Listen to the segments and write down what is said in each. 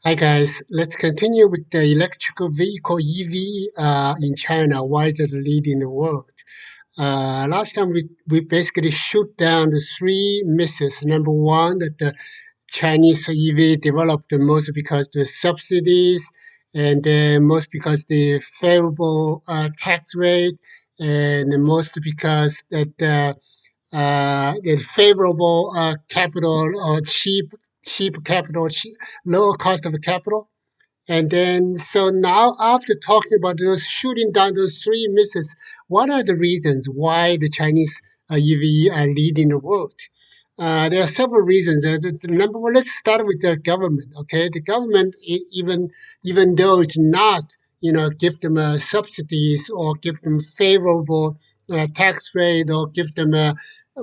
Hi guys, let's continue with the electrical vehicle EV in China. Why is it leading the world? Last time we basically shoot down the three misses. Number one, that the Chinese EV developed the most because the subsidies and most because the favorable tax rate and the most because that the favorable capital or cheap capital, lower cost of capital. And then, so now after talking about those shooting down those three misses, what are the reasons why the Chinese EV are leading the world? There are several reasons. The number one, let's start with the government. Okay, the government, even though it's not, give them subsidies or give them favorable tax rate or give them a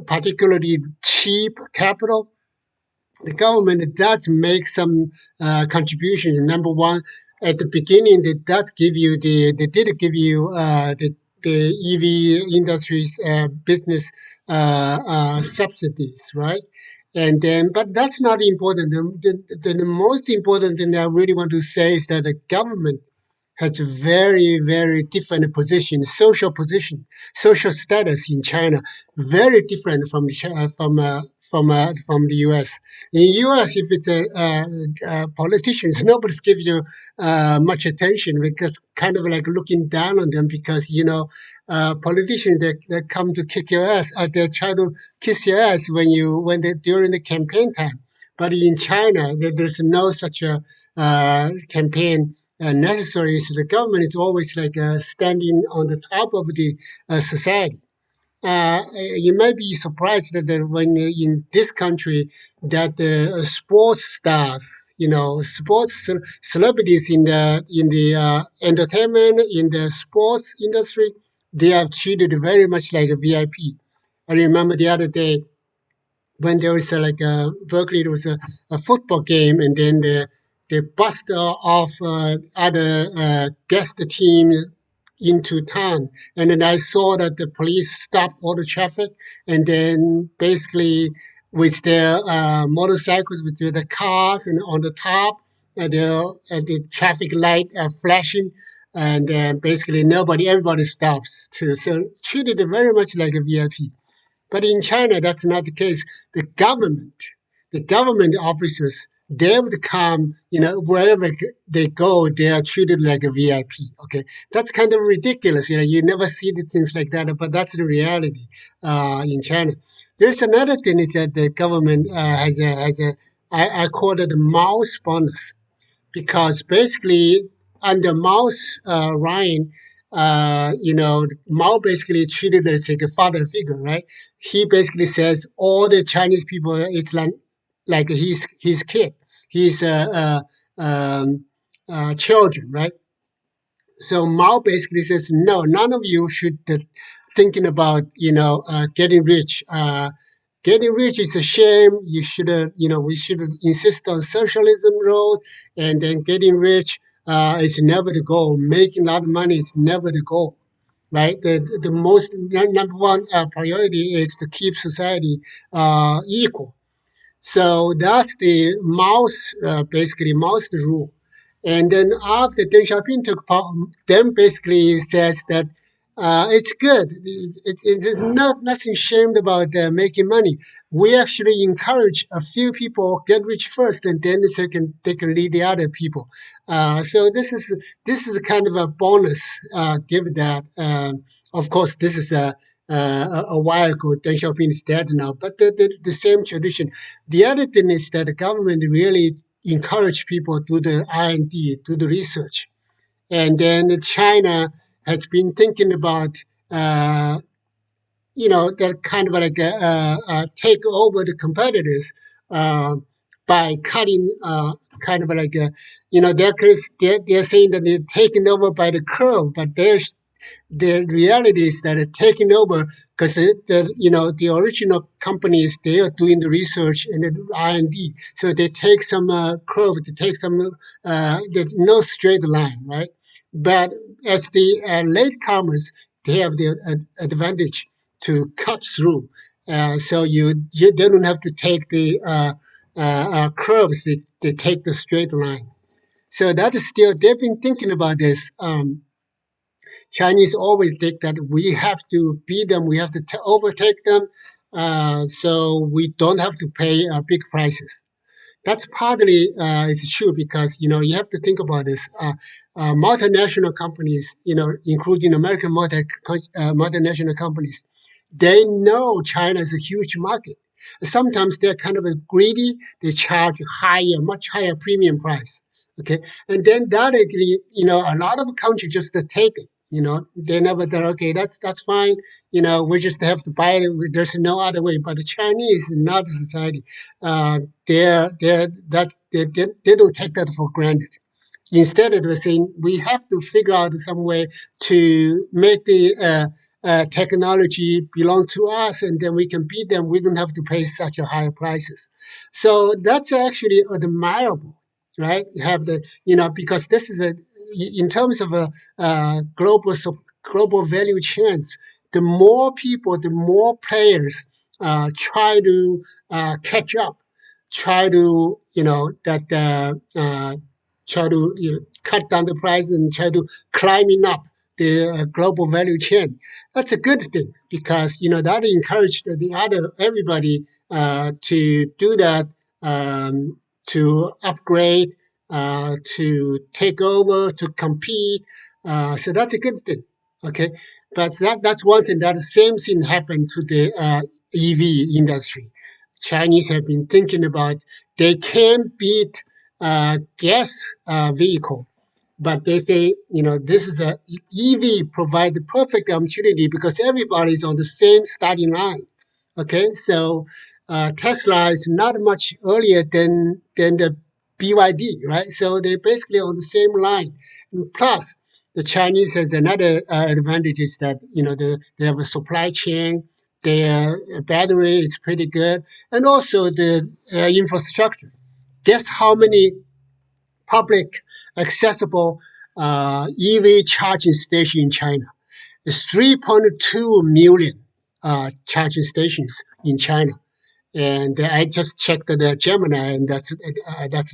particularly cheap capital, the government does make some contributions. Number one, at the beginning, they did give you the EV industry's business subsidies, right? And then, but that's not important. The most important thing I really want to say is that the government has a very, very different position, social status in China, very different from the U.S. In U.S., if it's a politicians, nobody gives you much attention because kind of like looking down on them because politicians that come to kick your ass, they try to kiss your ass when they during the campaign time. But in China, there's no such a campaign necessary. So the government is always like standing on the top of the society. You might be surprised that when in this country that the sports stars, celebrities in the entertainment in the sports industry, they are treated very much like a VIP. I remember the other day when there was like a Berkeley, there was a football game, and then they bust off other guest team into town, and then I saw that the police stopped all the traffic, and then basically with their motorcycles, with the cars, and on the top, the traffic light flashing. And basically, everybody stops too. So treated very much like a VIP. But in China, that's not the case. The government officers, they would come, wherever they go, they are treated like a VIP. Okay, that's kind of ridiculous. You never see the things like that, but that's the reality in China. There's another thing is that the government has a I call it a mouse bonus because basically under Mao's reign, Mao basically treated as like a father figure, right? He basically says all the Chinese people is like his kid, his children, right? So Mao basically says, no, none of you should thinking about getting rich. Getting rich is a shame. You should, we should insist on socialism road, and then getting rich is never the goal. Making a lot of money is never the goal, right? The most number one priority is to keep society equal. So that's the basically Mao's rule. And then after Deng Xiaoping took power, then basically says that it's good. It's not nothing shamed about making money. We actually encourage a few people get rich first, and then they can lead the other people. So this is a kind of a bonus. Give that. Of course, this is a while ago. Deng Xiaoping is dead now, but the same tradition. The other thing is that the government really encourage people to do the R&D, do the research. And then China has been thinking about, that kind of like take over the competitors uh, by cutting kind of like, they're saying that they're taken over by the curve, but the reality is that it's taking over because the original companies, they are doing the research and the R&D, so they take some curve, they take some there's no straight line, right? But as the latecomers, they have the advantage to cut through, so they don't have to take the curves, they take the straight line. So that is still they've been thinking about this. Chinese always think that we have to beat them, we have to overtake them, so we don't have to pay big prices. That's partly it's true because you have to think about this. Multinational companies, including American multinational companies, they know China is a huge market. Sometimes they're kind of greedy. They charge higher, much higher premium price. Okay, and then that actually, a lot of countries just take it. They never thought, okay, that's fine. We just have to buy it. There's no other way. But the Chinese, not the society, they don't take that for granted. Instead, it was saying we have to figure out some way to make the technology belong to us, and then we can beat them. We don't have to pay such a high prices. So that's actually admirable, right? You have the because this is in terms of a global value chains. The more people, the more players try to catch up, try to try to cut down the price and try to climbing up the global value chain. That's a good thing because that encouraged the other everybody to do that, to upgrade, to take over, to compete. So that's a good thing. Okay, but that's one thing. That the same thing happened to the EV industry. Chinese have been thinking about they can beat gas vehicle, but they say this is a EV provide the perfect opportunity because everybody's on the same starting line. Okay, so Tesla is not much earlier than the BYD, right? So they're basically on the same line. And plus, the Chinese has another advantage is that they have a supply chain. Their battery is pretty good, and also the infrastructure. Guess how many public accessible EV charging stations in China? It's 3.2 million charging stations in China. And I just checked the Gemini, and that's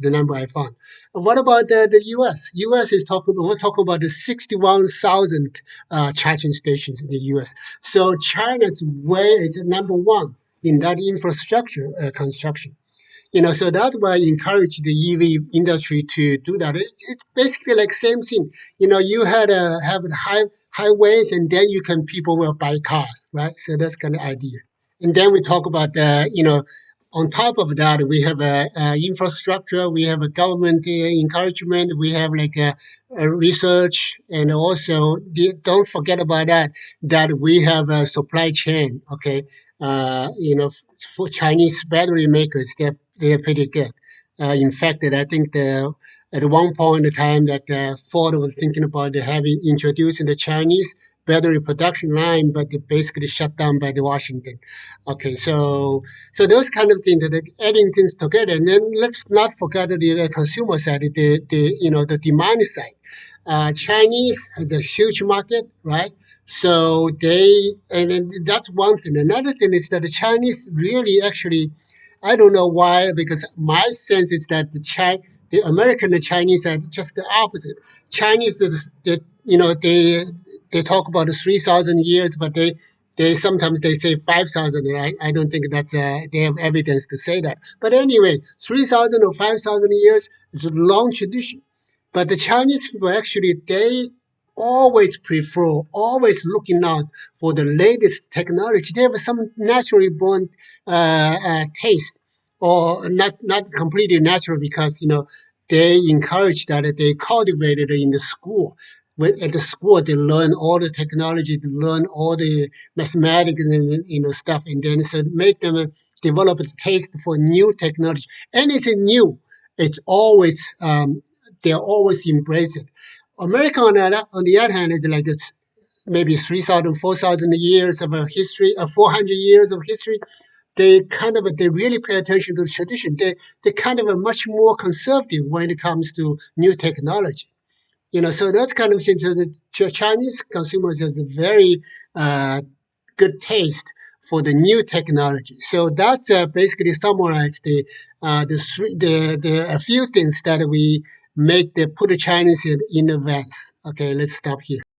the number I found. What about the U.S.? U.S. is we're talking about the 61,000 charging stations in the U.S. So China's way is number one in that infrastructure construction. So that will encourage the EV industry to do that. It's basically like same thing. You had have highways, and then people will buy cars, right? So that's kind of idea. And then we talk about on top of that, we have a infrastructure, we have a government encouragement, we have like a research, and also don't forget about that we have a supply chain. Okay, for Chinese battery makers, they're pretty good. In fact, that I think at one point in time that Ford was thinking about having introducing the Chinese battery production line, but they basically shut down by the Washington. Okay, so those kind of things that are adding things together, and then let's not forget the consumer side, the demand side. Chinese has a huge market, right? So and then that's one thing. Another thing is that the Chinese really actually, I don't know why, because my sense is that the American and Chinese are just the opposite. Chinese is they talk about the 3,000 years, but they sometimes they say 5,000. And I don't think that's they have evidence to say that. But anyway, 3,000 or 5,000 years is a long tradition. But the Chinese people actually they always prefer, always looking out for the latest technology. They have some naturally born taste, or not completely natural because they encourage that they cultivate it in the school. When at the school they learn all the technology, they learn all the mathematics and stuff, and then so make them develop a taste for new technology. Anything new, it's always they always embrace it. America on the other hand is like it's maybe 3,000, 4,000 years of a history, 400 years of history. They really pay attention to the tradition. They kind of are much more conservative when it comes to new technology. So that's kind of thing. So the Chinese consumers has a very good taste for the new technology. So that's basically summarize the a few things that make the put the Chinese in advance. Okay, let's stop here.